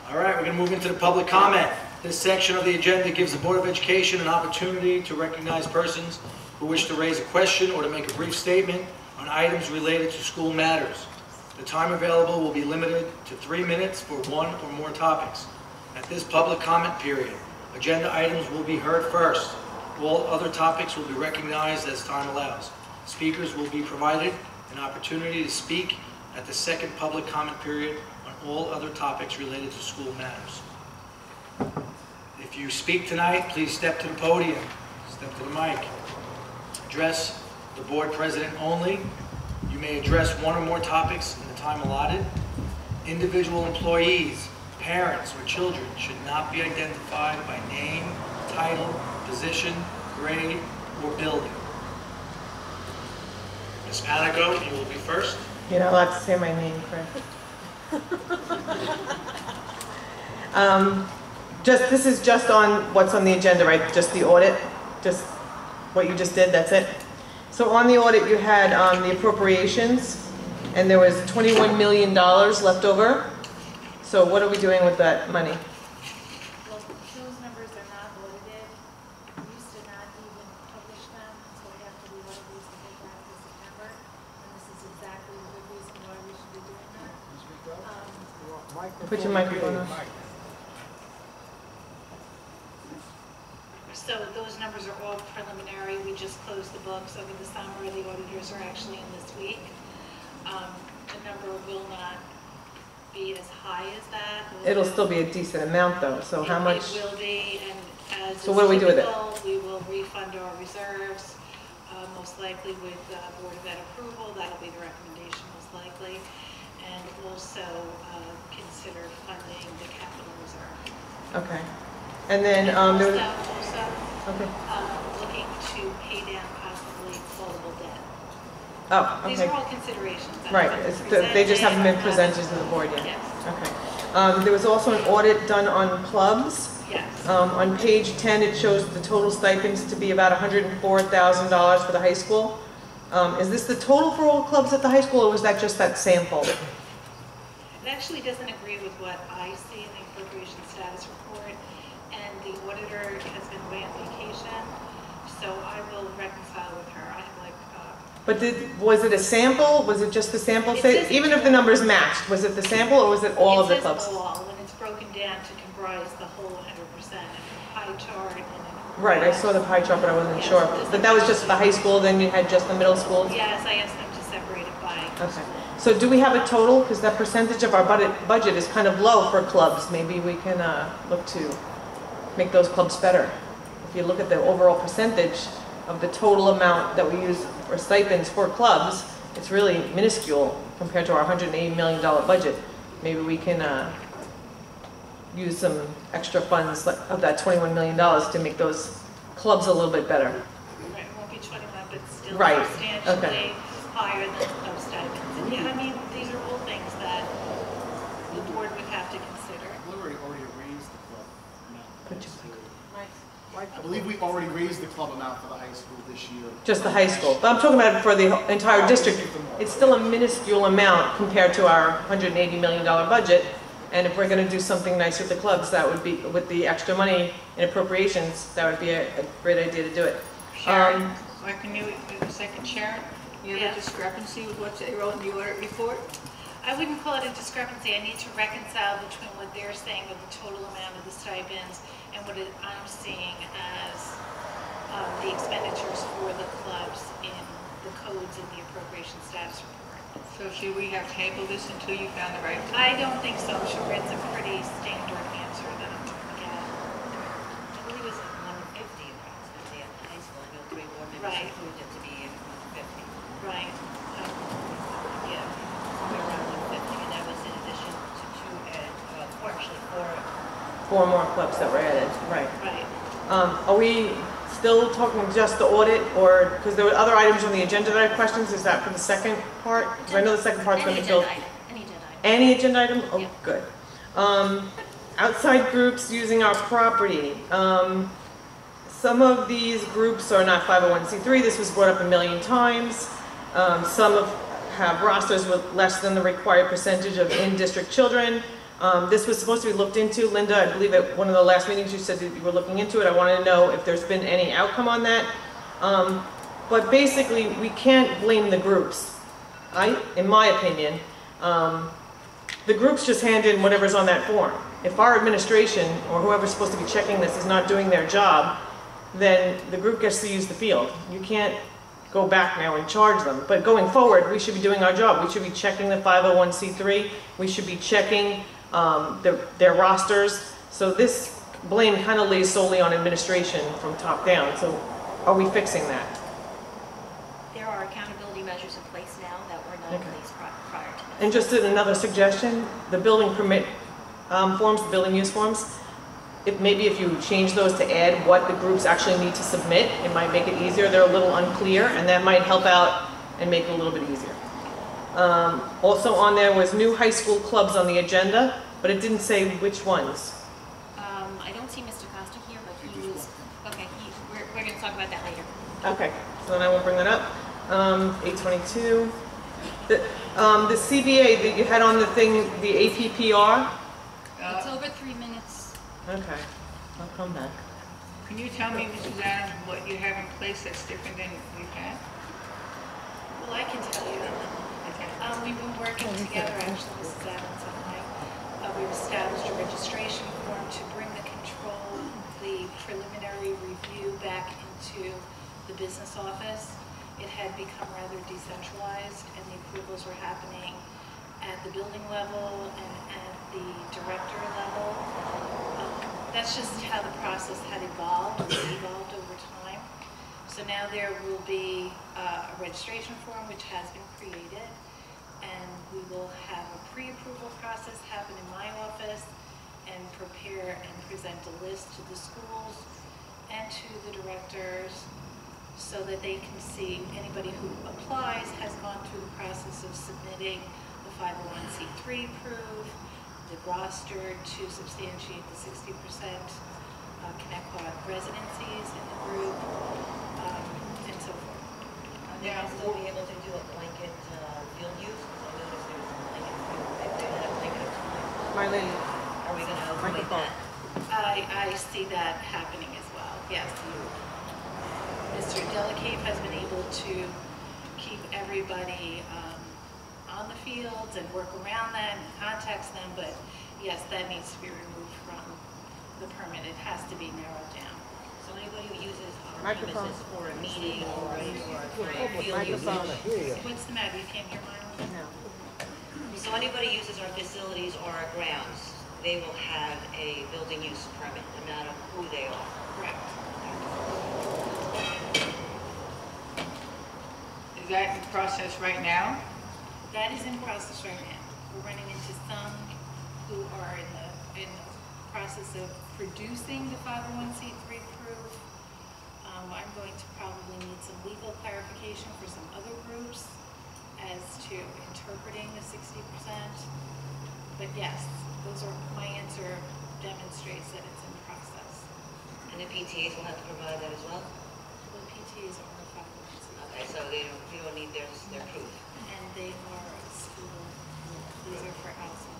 All right, we're going to move into the public comment. This section of the agenda gives the Board of Education an opportunity to recognize persons who wish to raise a question or to make a brief statement on items related to school matters. The time available will be limited to 3 minutes for one or more topics. At this public comment period, agenda items will be heard first. All other topics will be recognized as time allows. Speakers will be provided an opportunity to speak at the second public comment period on all other topics related to school matters. If you speak tonight, please step to the podium, step to the mic. Address the board president only. You may address one or more topics in the time allotted. Individual employees, parents, or children should not be identified by name, title, position, grade, or building. Ms. Panico, you will be first. You're not allowed to say my name, Craig. This is just on what's on the agenda, right? Just the audit? Just what you just did, that's it? So on the audit you had the appropriations, and there was $21 million left over. So what are we doing with that money? Well, those numbers are not audited. We used to not even publish them, so we have to be audited to get back to September. And this is exactly the reason why we should be doing that. Put your microphone on. So those numbers are all preliminary. We just closed the books over the summer. The auditors are actually in this week. The number will not be as high as that. It'll still be a decent amount though, so how much? It will be, and as so what do we do with it? We will refund our reserves, most likely with Board of Ed approval. That'll be the recommendation most likely. And also consider funding the capital reserve. Okay. And then there was... Okay. Looking to pay down possibly callable debt. Oh, okay. These are all considerations. Right, they just haven't been presented to the board yet. Yes. Okay. There was also an audit done on clubs. Yes. On page 10, it shows the total stipends to be about $104,000 for the high school. Is this the total for all clubs at the high school, or was that just that sample? It actually doesn't agree with what I see in the appropriation status report, and the auditor has been away on vacation, so I will reconcile with her. I have But was it a sample? Was it just the sample? Say, even if the numbers matched, was it the sample or was it all of the clubs? It says all, when it's broken down to comprise the whole 100%, and a pie chart. And right, I saw the pie chart, but I wasn't sure. But that was just the high school, then you had just the middle schools? Yes, I asked them to separate it by. Okay. So do we have a total? Because that percentage of our budget is kind of low for clubs. Maybe we can look to make those clubs better. If you look at the overall percentage of the total amount that we use for stipends for clubs, it's really minuscule compared to our $180 million budget. Maybe we can use some extra funds of that $21 million to make those clubs a little bit better. Right, it won't be 21, but still right. Substantially higher than those stipends. And yeah, I mean, these are all things that the board would have to consider. We already raised the club amount. Right. I believe we already raised the club amount for the high school this year. Just the high school. But I'm talking about it for the entire district. It's still a minuscule amount compared to our $180 million budget. And if we're going to do something nice with the clubs, that would be, with the extra money in appropriations, that would be a great idea to do it. Sharon, can you a second, Sharon? You have Yeah. a discrepancy with what they wrote in the audit report? I wouldn't call it a discrepancy. I need to reconcile between what they're saying with the total amount of the stipends and what I'm seeing as the expenditures for the clubs in the codes in the appropriation status report. So should we have tabled this until you found the right? I don't think so. I'm sure it's a pretty standard answer that I'm going to get. I believe it was 150 approximately at the high school. I know 3 board members Right. approved it to be 150. Right. Yeah, somewhere around 150, and that was in addition to 4 4 more clubs that were added. Right. Right. Are we still talking just the audit, or because there were other items on the agenda that I had questions? Is that for the second part? Because I know the second part's going to be filled. Any agenda item. Any agenda item? Oh, Yeah. good. Outside groups using our property. Some of these groups are not 501c3. This was brought up a million times. Some have rosters with less than the required percentage of in-district children. This was supposed to be looked into. Linda, I believe at one of the last meetings you said that you were looking into it. I wanted to know if there's been any outcome on that. But basically, we can't blame the groups. In my opinion, the groups just hand in whatever's on that form. If our administration or whoever's supposed to be checking this is not doing their job, then the group gets to use the field. You can't go back now and charge them. But going forward, we should be doing our job. We should be checking the 501c3. We should be checking their rosters. So this blame kind of lays solely on administration from top down. So are we fixing that? There are accountability measures in place now that were not in place prior to this. And just another suggestion, the building permit forms, the building use forms, maybe if you change those to add what the groups actually need to submit, it might make it easier. They're a little unclear, and that might help out and make it a little bit easier. Also on there was new high school clubs on the agenda, but it didn't say which ones. I don't see Mr. Costa here, but he was, okay, we're going to talk about that later. Okay, so then I won't bring that up. 822. The CBA that you had on the thing, the APPR. It's over 3 minutes. Okay, I'll come back. Can you tell me, Mrs. Adams, what you have in place that's different than we've had? Well, I can tell you. We've been working together, actually, Mrs. Adams and I. We've established a registration form to bring the control, the preliminary review back into the business office. It had become rather decentralized, and the approvals were happening at the building level and at the director level. That's just how the process had evolved over time. So now there will be a registration form which has been created, and we will have a pre-approval process happen in my office and prepare and present a list to the schools and to the directors so that they can see anybody who applies has gone through the process of submitting the 501c3 proof, the roster to substantiate the 60% Connecticut residencies in the group, and so forth. Are they still be able to do a blanket field use? Because I noticed there was a blanket field, they had a blanket of time. Marlene. Are we going to avoid that? I see that happening as well, yes. Mr. Delicate has been able to keep everybody on the fields and work around them, contacts them, but yes, that needs to be removed from the permit. It has to be narrowed down. So anybody who uses our premises for a meeting or for a field use. What's the matter? You can't hear mine? No. So anybody who uses our facilities or our grounds, they will have a building use permit, no matter who they are. Correct. Is that in process right now? That is in process right now. We're running into some who are in the process of producing the 501c3 proof. I'm going to probably need some legal clarification for some other groups as to interpreting the 60%. But yes, my answer demonstrates that it's in process. And the PTAs will have to provide that as well? The PTAs are 501c3. Okay, so they don't need their proof. And they are a school. These are for households.